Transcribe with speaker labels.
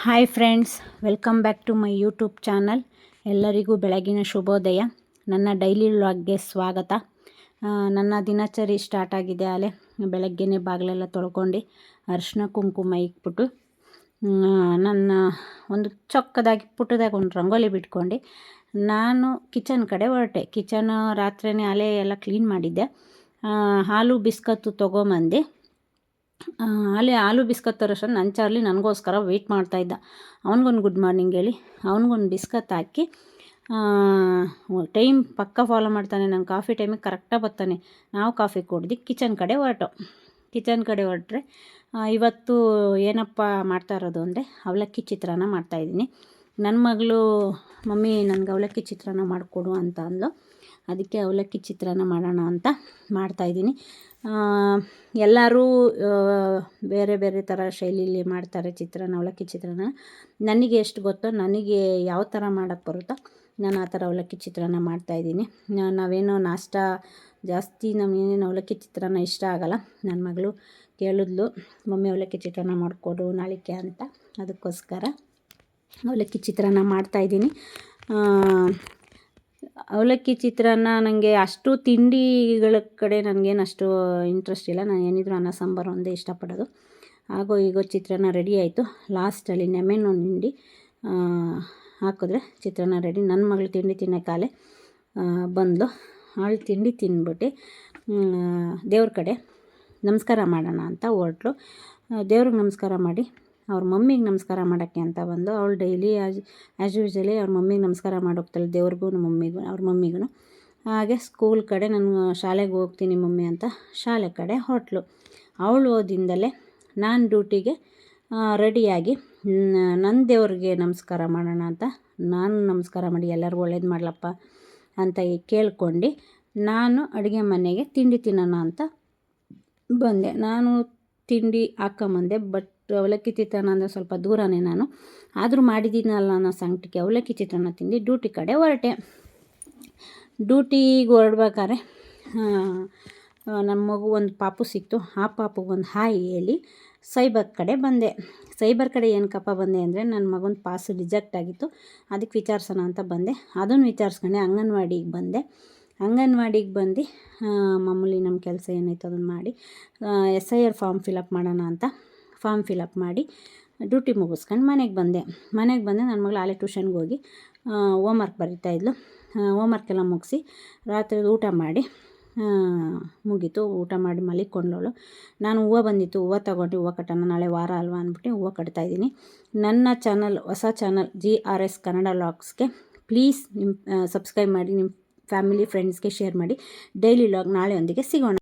Speaker 1: Hi friends, welcome back to my YouTube channel. ಎಲ್ಲರಿಗೂ ಬೆಳಗಿನ ಶುಭೋದಯ. ನನ್ನ ಡೈಲಿ ವ್ಲಾಗ್ಗೆ ಸ್ವಾಗತ. ನನ್ನ ದಿನಚರಿ ಸ್ಟಾರ್ಟ್ ಆಗಿದೆ. ಅಲ್ಲೇ ಬೆಳಗ್ಗೆನೇ ಬಾಗಿಲೆಲ್ಲ ತೊಳ್ಕೊಂಡು ಅರಿಶಿನ ಕುಂಕುಮ ಇಕ್ಬಿಟ್ಟು ನನ್ನ ಒಂದು ಚೊಕ್ಕದಾಗಿ ಪುಟ್ಟದಾಗಿ ಒಂದು ರಂಗೋಲಿ ಬಿಟ್ಕೊಂಡು ನಾನು ಕಿಚನ್ ಕಡೆ ಹೊರಟೆ. ಕಿಚನ್ ರಾತ್ರಿಯೇ ಅಲೆ ಎಲ್ಲ ಕ್ಲೀನ್ ಮಾಡಿದ್ದೆ. ಹಾಲು ಬಿಸ್ಕತ್ತು ತೊಗೊಂಬಂದು ಅಲ್ಲಿ ಹಾಲು ಬಿಸ್ಕತ್ ತರೋಷ್ಟು ನನ್ನ ಚಾರ್ಲಿ ನನಗೋಸ್ಕರ ವೆಯ್ಟ್ ಮಾಡ್ತಾಯಿದ್ದ. ಅವನಿಗೊಂದು ಗುಡ್ ಮಾರ್ನಿಂಗ್ ಹೇಳಿ ಅವನಿಗೊಂದು ಬಿಸ್ಕತ್ ಹಾಕಿ ಟೈಮ್ ಪಕ್ಕ ಫಾಲೋ ಮಾಡ್ತಾನೆ. ನಾನು ಕಾಫಿ ಟೈಮಿಗೆ ಕರೆಕ್ಟಾಗಿ ಬರ್ತಾನೆ. ನಾವು ಕಾಫಿ ಕುಡ್ದು ಕಿಚನ್ ಕಡೆ ಹೊರಟ್ರೆ ಇವತ್ತು ಏನಪ್ಪ ಮಾಡ್ತಾ ಇರೋದು ಅಂದರೆ ಅವಲಕ್ಕಿ ಚಿತ್ರಾನ್ನ ಮಾಡ್ತಾಯಿದ್ದೀನಿ. ನನ್ನ ಮಗಳು ಮಮ್ಮಿ ನನಗೆ ಅವಲಕ್ಕಿ ಚಿತ್ರಾನ್ನ ಮಾಡಿಕೊಡು ಅಂತ ಅಂದ್ಲು. ಅದಕ್ಕೆ ಅವಲಕ್ಕಿ ಚಿತ್ರಾನ್ನ ಮಾಡೋಣ ಅಂತ ಮಾಡ್ತಾಯಿದ್ದೀನಿ. ಎಲ್ಲರೂ ಬೇರೆ ಬೇರೆ ಥರ ಶೈಲಿಯಲ್ಲಿ ಮಾಡ್ತಾರೆ ಚಿತ್ರಾನ್ನ, ಅವಲಕ್ಕಿ ಚಿತ್ರಾನ್ನ. ನನಗೆ ಎಷ್ಟು ಗೊತ್ತೋ, ನನಗೆ ಯಾವ ಥರ ಮಾಡೋಕ್ಕೆ ಬರುತ್ತೋ ನಾನು ಆ ಥರ ಅವಲಕ್ಕಿ ಚಿತ್ರಾನ್ನ ಮಾಡ್ತಾಯಿದ್ದೀನಿ. ನಾವೇನೋ ನಾಷ್ಟ ಜಾಸ್ತಿ ನಮಗೇನೇನು ಅವಲಕ್ಕಿ ಚಿತ್ರಾನ್ನ ಇಷ್ಟ ಆಗೋಲ್ಲ. ನನ್ನ ಮಗಳು ಕೇಳಿದ್ಲು, ಮಮ್ಮಿ ಅವಲಕ್ಕಿ ಚಿತ್ರಾನ್ನ ಮಾಡಿಕೊಡು ನಾಳೆಗೆ ಅಂತ. ಅದಕ್ಕೋಸ್ಕರ ಅವಲಕ್ಕಿ ಚಿತ್ರಾನ್ನ ಮಾಡ್ತಾಯಿದ್ದೀನಿ. ಅವಲಕ್ಕಿ ಚಿತ್ರಾನ್ನ ನನಗೆ ಅಷ್ಟು ತಿಂಡಿಗಳ ಕಡೆ ನನಗೇನು ಅಷ್ಟು ಇಂಟ್ರೆಸ್ಟ್ ಇಲ್ಲ. ನಾನು ಏನಿದ್ರು ಅನ್ನ ಸಾಂಬಾರು ಒಂದೇ ಇಷ್ಟಪಡೋದು. ಆಗೋ ಈಗೋ ಚಿತ್ರಾನ್ನ ರೆಡಿ ಆಯಿತು. ಲಾಸ್ಟಲ್ಲಿ ನೆಮೆನೋ ಹಿಂಡಿ ಹಾಕಿದ್ರೆ ಚಿತ್ರಾನ್ನ ರೆಡಿ. ನನ್ನ ಮಗಳು ತಿಂಡಿ ತಿನ್ನೋಕ್ಕಾಲೆ ಬಂದಳು. ಅವಳು ತಿಂಡಿ ತಿಂದ್ಬಿಟ್ಟು ದೇವ್ರ ಕಡೆ ನಮಸ್ಕಾರ ಮಾಡೋಣ ಅಂತ ಹೊರಟ್ಲು. ದೇವ್ರಿಗೆ ನಮಸ್ಕಾರ ಮಾಡಿ ಅವ್ರ ಮಮ್ಮಿಗೆ ನಮಸ್ಕಾರ ಮಾಡೋಕ್ಕೆ ಅಂತ ಬಂದು, ಅವಳು ಡೈಲಿ ಆ್ಯಸ್ ಯೂಶ್ವಲಿ ಅವ್ರ ಮಮ್ಮಿಗೆ ನಮಸ್ಕಾರ ಮಾಡೋಗ್ತಾಳೆ, ದೇವ್ರಿಗೂ ಅವ್ರ ಮಮ್ಮಿಗೂ. ಹಾಗೆ ಸ್ಕೂಲ್ ಕಡೆ ನಾನು ಶಾಲೆಗೆ ಹೋಗ್ತೀನಿ ಮಮ್ಮಿ ಅಂತ ಶಾಲೆ ಕಡೆ ಹೊರಟ್ಲು. ಅವಳು ಓದಿಂದಲೇ ನಾನು ಡ್ಯೂಟಿಗೆ ರೆಡಿಯಾಗಿ ನನ್ನ ದೇವ್ರಿಗೆ ನಮಸ್ಕಾರ ಮಾಡೋಣ ಅಂತ ನಾನು ನಮಸ್ಕಾರ ಮಾಡಿ ಎಲ್ಲರಿಗೂ ಒಳ್ಳೇದು ಮಾಡಲಪ್ಪ ಅಂತ ಕೇಳ್ಕೊಂಡು ನಾನು ಅಡುಗೆ ಮನೆಗೆ ತಿಂಡಿ ತಿನ್ನೋಣ ಅಂತ ಬಂದೆ. ನಾನು ತಿಂಡಿ ಹಾಕ್ಕೊಂಬಂದೆ. ಬಟ್ ಅವಲಕ್ಕಿ ಚಿತ್ರಾನ್ನ ಅಂದರೆ ಸ್ವಲ್ಪ ದೂರನೇ ನಾನು, ಆದರೂ ಮಾಡಿದ್ದೀನಲ್ಲ ಅನ್ನೋ ಸಂಕಟಕ್ಕೆ ಅವಲಕ್ಕಿ ಚಿತ್ರಾನ್ನ ತಿಂದು ಡ್ಯೂಟಿ ಕಡೆ ಹೊರಟೆ. ಡ್ಯೂಟಿಗೆ ಹೊರಡ್ಬೇಕಾದ್ರೆ ನಮ್ಮ ಮಗು ಒಂದು ಪಾಪು ಸಿಕ್ತು. ಆ ಪಾಪುಗೆ ಒಂದು ಹಾಯ್ ಹೇಳಿ ಸೈಬರ್ ಕಡೆ ಬಂದೆ. ಸೈಬರ್ ಕಡೆ ಏನಕ್ಕಪ್ಪ ಬಂದೆ ಅಂದರೆ ನನ್ನ ಮಗನ ಪಾಸು ರಿಜೆಕ್ಟ್ ಆಗಿತ್ತು, ಅದಕ್ಕೆ ವಿಚಾರಿಸೋಣ ಅಂತ ಬಂದೆ. ಅದನ್ನು ವಿಚಾರಿಸ್ಕೊಂಡೆ ಅಂಗನವಾಡಿಗೆ ಬಂದೆ. ಅಂಗನವಾಡಿಗೆ ಬಂದು ಮಾಮೂಲಿ ನಮ್ಮ ಕೆಲಸ ಏನಾಯ್ತು ಅದನ್ನು ಮಾಡಿ SIR ಫಾರ್ಮ್ ಫಿಲಪ್ ಮಾಡೋಣ ಅಂತ ಫಾರ್ಮ್ ಫಿಲಪ್ ಮಾಡಿ ಡ್ಯೂಟಿ ಮುಗಿಸ್ಕೊಂಡು ಮನೆಗೆ ಬಂದೆ. ನನ್ನ ಮಗಳು ಆಲೆ ಟ್ಯೂಷನ್ಗೆ ಹೋಗಿ ಹೋಮ್ವರ್ಕ್ ಬರೀತಾಯಿದ್ಲು. ಹೋಮ್ವರ್ಕೆಲ್ಲ ಮುಗಿಸಿ ರಾತ್ರಿ ಊಟ ಮಾಡಿ ಮುಗೀತು. ಊಟ ಮಾಡಿ ಮಲಿಕೊಂಡವಳು. ನಾನು ಹೂವು ಬಂದಿತ್ತು, ಹೂವು ತೊಗೊಂಡು ಹೂವು ಕಟ್ಟೋಣ, ನಾಳೆ ವಾರ ಅಲ್ವಾ ಅಂದ್ಬಿಟ್ಟು ಹೂವು ಕಟ್ತಾಯಿದ್ದೀನಿ. ನನ್ನ ಚಾನಲ್, ಹೊಸ ಚಾನಲ್ GRS ಕನ್ನಡ ವ್ಲಾಗ್ಸ್ಗೆ ಪ್ಲೀಸ್ ನಿಮ್ಮ ಸಬ್ಸ್ಕ್ರೈಬ್ ಮಾಡಿ, ನಿಮ್ಮ ಫ್ಯಾಮಿಲಿ ಫ್ರೆಂಡ್ಸ್ಗೆ ಶೇರ್ ಮಾಡಿ. ಡೈಲಿ ವ್ಲಾಗ್ ನಾಳೆಯೊಂದಿಗೆ ಸಿಗೋಣ.